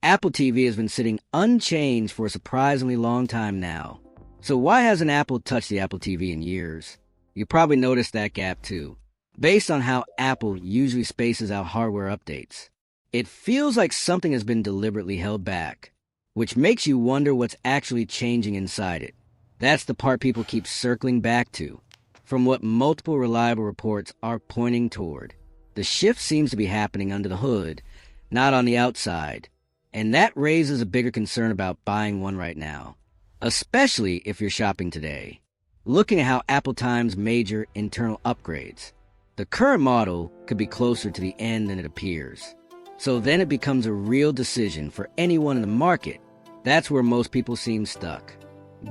Apple TV has been sitting unchanged for a surprisingly long time now. So why hasn't Apple touched the Apple TV in years? You probably noticed that gap too. Based on how Apple usually spaces out hardware updates, it feels like something has been deliberately held back, which makes you wonder what's actually changing inside it. That's the part people keep circling back to, from what multiple reliable reports are pointing toward. The shift seems to be happening under the hood, not on the outside, and that raises a bigger concern about buying one right now, especially if you're shopping today. Looking at how Apple times major internal upgrades, the current model could be closer to the end than it appears. So then it becomes a real decision for anyone in the market. That's where most people seem stuck.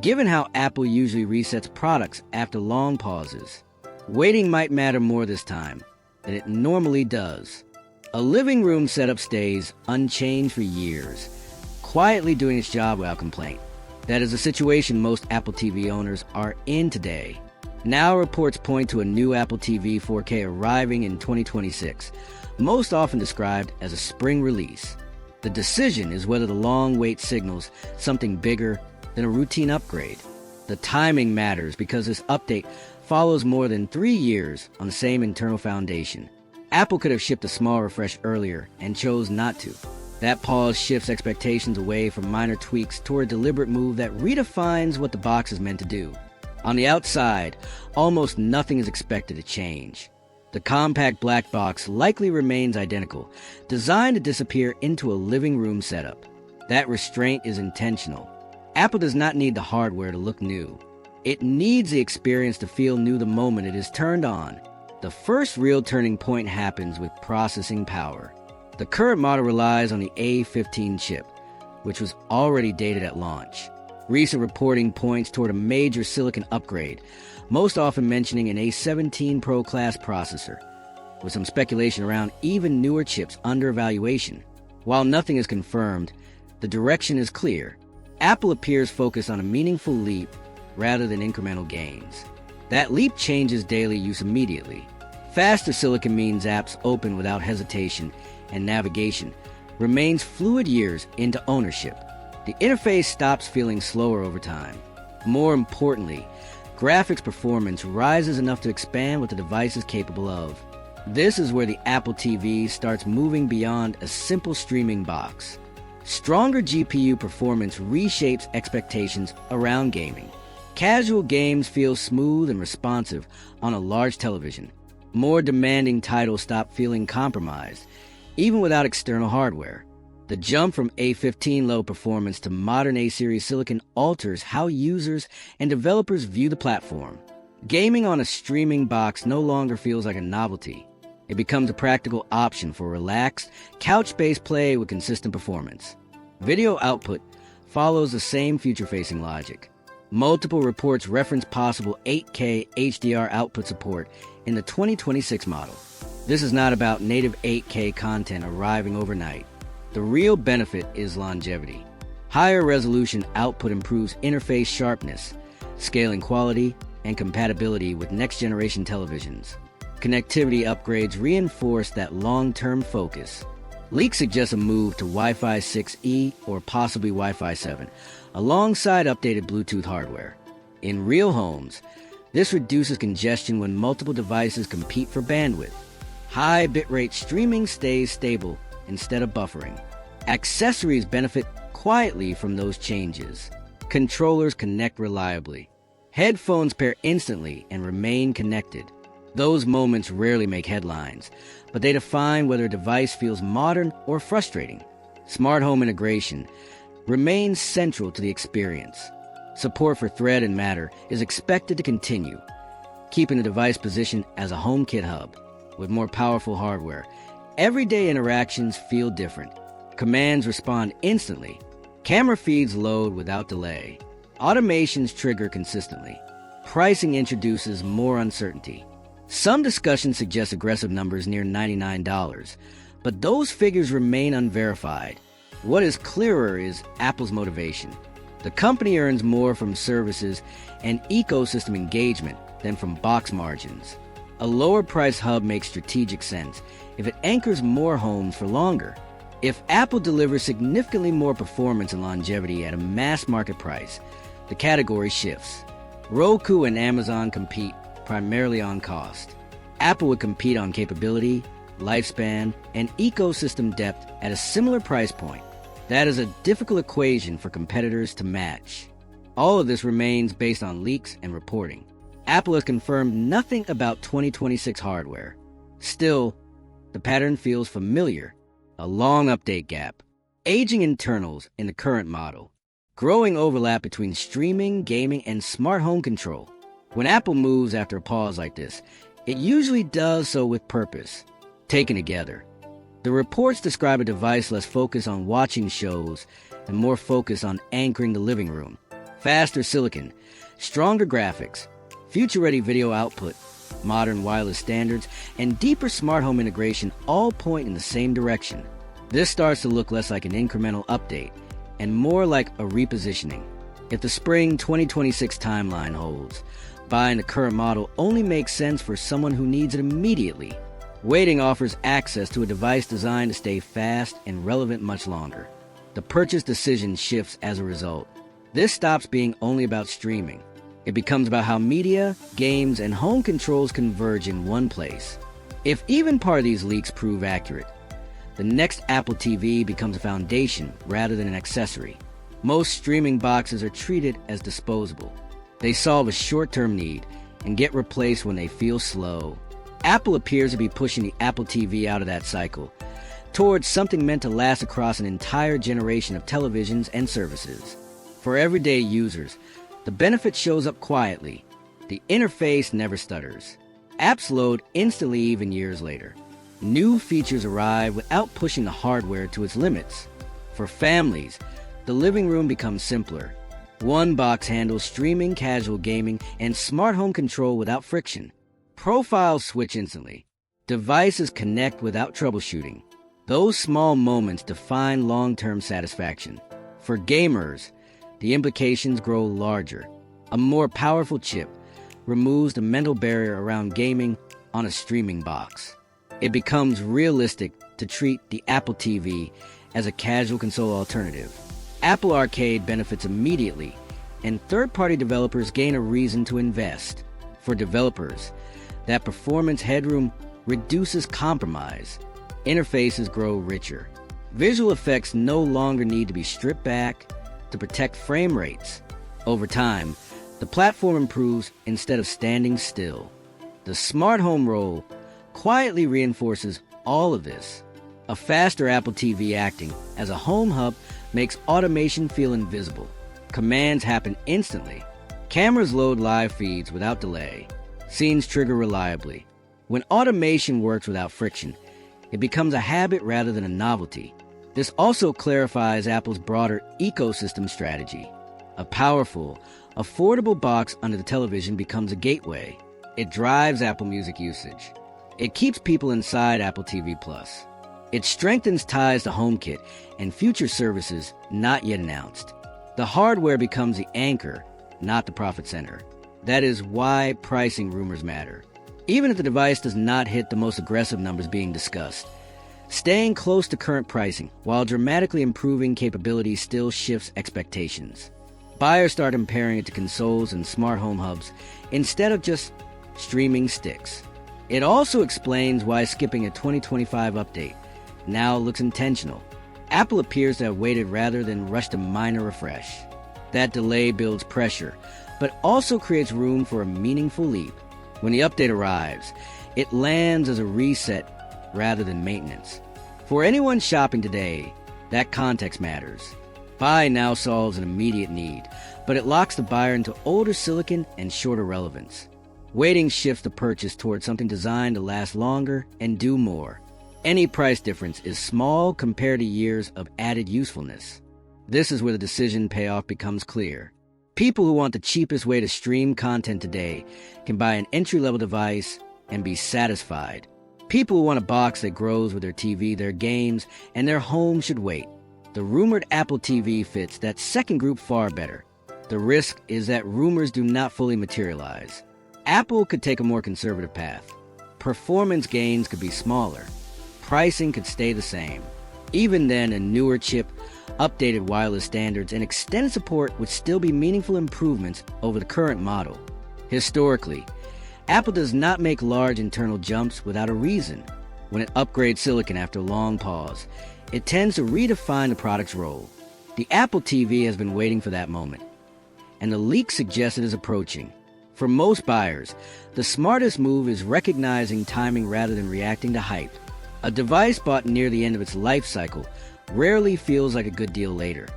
Given how Apple usually resets products after long pauses, waiting might matter more this time than it normally does. A living room setup stays unchanged for years, quietly doing its job without complaint. That is a situation most Apple TV owners are in today. Now reports point to a new Apple TV 4K arriving in 2026, most often described as a spring release. The decision is whether the long wait signals something bigger than a routine upgrade. The timing matters because this update follows more than 3 years on the same internal foundation. Apple could have shipped a small refresh earlier and chose not to. That pause shifts expectations away from minor tweaks toward a deliberate move that redefines what the box is meant to do. On the outside, almost nothing is expected to change. The compact black box likely remains identical, designed to disappear into a living room setup. That restraint is intentional. Apple does not need the hardware to look new. It needs the experience to feel new the moment it is turned on. The first real turning point happens with processing power. The current model relies on the A15 chip, which was already dated at launch. Recent reporting points toward a major silicon upgrade, most often mentioning an A17 Pro class processor, with some speculation around even newer chips under evaluation. While nothing is confirmed, the direction is clear. Apple appears focused on a meaningful leap rather than incremental gains. That leap changes daily use immediately. Faster silicon means apps open without hesitation, and navigation remains fluid years into ownership. The interface stops feeling slower over time. More importantly, graphics performance rises enough to expand what the device is capable of. This is where the Apple TV starts moving beyond a simple streaming box. Stronger GPU performance reshapes expectations around gaming. Casual games feel smooth and responsive on a large television. More demanding titles stop feeling compromised, even without external hardware. The jump from A15 low performance to modern A-series silicon alters how users and developers view the platform. Gaming on a streaming box no longer feels like a novelty. It becomes a practical option for relaxed, couch-based play with consistent performance. Video output follows the same future-facing logic. Multiple reports reference possible 8K HDR output support in the 2026 model. This is not about native 8K content arriving overnight. The real benefit is longevity. Higher resolution output improves interface sharpness, scaling quality, and compatibility with next-generation televisions. Connectivity upgrades reinforce that long-term focus. Leaks suggest a move to Wi-Fi 6E or possibly Wi-Fi 7, alongside updated Bluetooth hardware. In real homes, this reduces congestion when multiple devices compete for bandwidth. High bitrate streaming stays stable instead of buffering. Accessories benefit quietly from those changes. Controllers connect reliably. Headphones pair instantly and remain connected. Those moments rarely make headlines, but they define whether a device feels modern or frustrating. Smart home integration remains central to the experience. Support for Thread and Matter is expected to continue, keeping the device positioned as a HomeKit hub. With more powerful hardware, everyday interactions feel different. Commands respond instantly. Camera feeds load without delay. Automations trigger consistently. Pricing introduces more uncertainty. Some discussions suggest aggressive numbers near $99, but those figures remain unverified. What is clearer is Apple's motivation. The company earns more from services and ecosystem engagement than from box margins. A lower price hub makes strategic sense if it anchors more homes for longer. If Apple delivers significantly more performance and longevity at a mass market price, the category shifts. Roku and Amazon compete primarily on cost. Apple would compete on capability, lifespan, and ecosystem depth at a similar price point. That is a difficult equation for competitors to match. All of this remains based on leaks and reporting. Apple has confirmed nothing about 2026 hardware. Still, the pattern feels familiar. A long update gap, aging internals in the current model, growing overlap between streaming, gaming, and smart home control. When Apple moves after a pause like this, it usually does so with purpose. Taken together, the reports describe a device less focused on watching shows and more focused on anchoring the living room. Faster silicon, stronger graphics, future-ready video output, modern wireless standards, and deeper smart home integration all point in the same direction. This starts to look less like an incremental update and more like a repositioning. If the spring 2026 timeline holds, buying the current model only makes sense for someone who needs it immediately. Waiting offers access to a device designed to stay fast and relevant much longer. The purchase decision shifts as a result. This stops being only about streaming. It becomes about how media, games, and home controls converge in one place. If even part of these leaks prove accurate, the next Apple TV becomes a foundation rather than an accessory. Most streaming boxes are treated as disposable. They solve a short-term need and get replaced when they feel slow. Apple appears to be pushing the Apple TV out of that cycle, towards something meant to last across an entire generation of televisions and services. For everyday users, the benefit shows up quietly. The interface never stutters. Apps load instantly even years later. New features arrive without pushing the hardware to its limits. For families, the living room becomes simpler. One box handles streaming, casual gaming, and smart home control without friction. Profiles switch instantly. Devices connect without troubleshooting. Those small moments define long-term satisfaction. For gamers, the implications grow larger. A more powerful chip removes the mental barrier around gaming on a streaming box. It becomes realistic to treat the Apple TV as a casual console alternative. Apple Arcade benefits immediately, and third-party developers gain a reason to invest. For developers, that performance headroom reduces compromise. Interfaces grow richer. Visual effects no longer need to be stripped back to protect frame rates. Over time, the platform improves instead of standing still. The smart home role quietly reinforces all of this. A faster Apple TV acting as a home hub makes automation feel invisible. Commands happen instantly. Cameras load live feeds without delay. Scenes trigger reliably. When automation works without friction, it becomes a habit rather than a novelty. This also clarifies Apple's broader ecosystem strategy. A powerful, affordable box under the television becomes a gateway. It drives Apple Music usage. It keeps people inside Apple TV+. It strengthens ties to HomeKit and future services not yet announced. The hardware becomes the anchor, not the profit center. That is why pricing rumors matter. Even if the device does not hit the most aggressive numbers being discussed, staying close to current pricing while dramatically improving capabilities still shifts expectations. Buyers start comparing it to consoles and smart home hubs instead of just streaming sticks. It also explains why skipping a 2025 update now looks intentional. Apple appears to have waited rather than rushed a minor refresh. That delay builds pressure, but also creates room for a meaningful leap. When the update arrives, it lands as a reset rather than maintenance. For anyone shopping today, that context matters. Buy now solves an immediate need, but it locks the buyer into older silicon and shorter relevance. Waiting shifts the purchase towards something designed to last longer and do more. Any price difference is small compared to years of added usefulness. This is where the decision payoff becomes clear. People who want the cheapest way to stream content today can buy an entry-level device and be satisfied. People who want a box that grows with their TV, their games, and their home should wait. The rumored Apple TV fits that second group far better. The risk is that rumors do not fully materialize. Apple could take a more conservative path. Performance gains could be smaller. Pricing could stay the same. Even then, a newer chip, updated wireless standards, and extended support would still be meaningful improvements over the current model. Historically, Apple does not make large internal jumps without a reason. When it upgrades silicon after a long pause, it tends to redefine the product's role. The Apple TV has been waiting for that moment, and the leak suggests it is approaching. For most buyers, the smartest move is recognizing timing rather than reacting to hype. A device bought near the end of its life cycle rarely feels like a good deal later.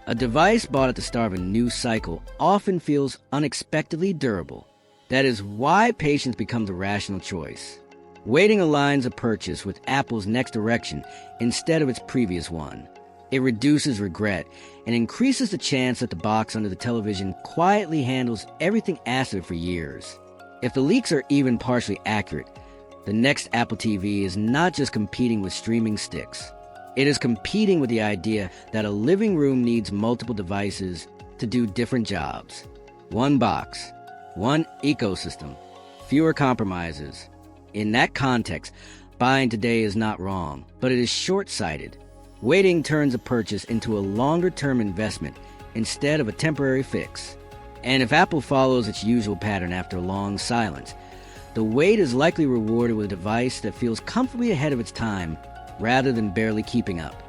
A device bought at the start of a new cycle often feels unexpectedly durable. That is why patience becomes a rational choice. Waiting aligns a purchase with Apple's next direction instead of its previous one. It reduces regret and increases the chance that the box under the television quietly handles everything asked of it for years. If the leaks are even partially accurate, the next Apple TV is not just competing with streaming sticks. It is competing with the idea that a living room needs multiple devices to do different jobs. One box, one ecosystem, fewer compromises. In that context, buying today is not wrong, but it is short-sighted. Waiting turns a purchase into a longer-term investment instead of a temporary fix. And if Apple follows its usual pattern after a long silence, the wait is likely rewarded with a device that feels comfortably ahead of its time rather than barely keeping up.